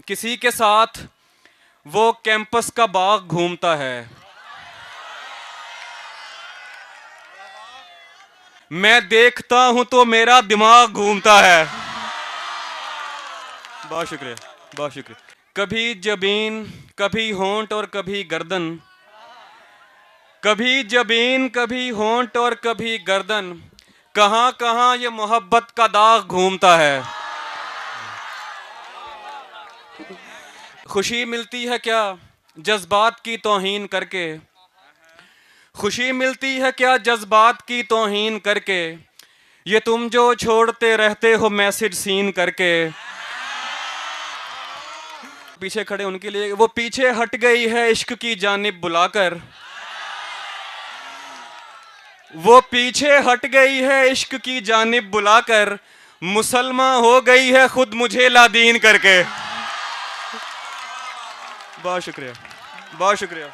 किसी के साथ वो कैंपस का बाग घूमता है। मैं देखता हूं तो मेरा दिमाग घूमता है। बहुत शुक्रिया, बहुत शुक्रिया। कभी जबीन, कभी होंठ और कभी गर्दन, कभी जबीन, कभी होंठ और कभी गर्दन, कहां कहां ये मोहब्बत का दाग घूमता है। खुशी मिलती है क्या जज्बात की तौहीन करके, खुशी मिलती है क्या जज्बात की तौहीन करके, ये तुम जो छोड़ते रहते हो मैसेज सीन करके। पीछे खड़े उनके लिए, वो पीछे हट गई है इश्क की जानिब बुलाकर, वो पीछे हट गई है इश्क की जानिब बुलाकर, मुसलमान हो गई है खुद मुझे लादीन करके। बहुत शुक्रिया, बहुत शुक्रिया।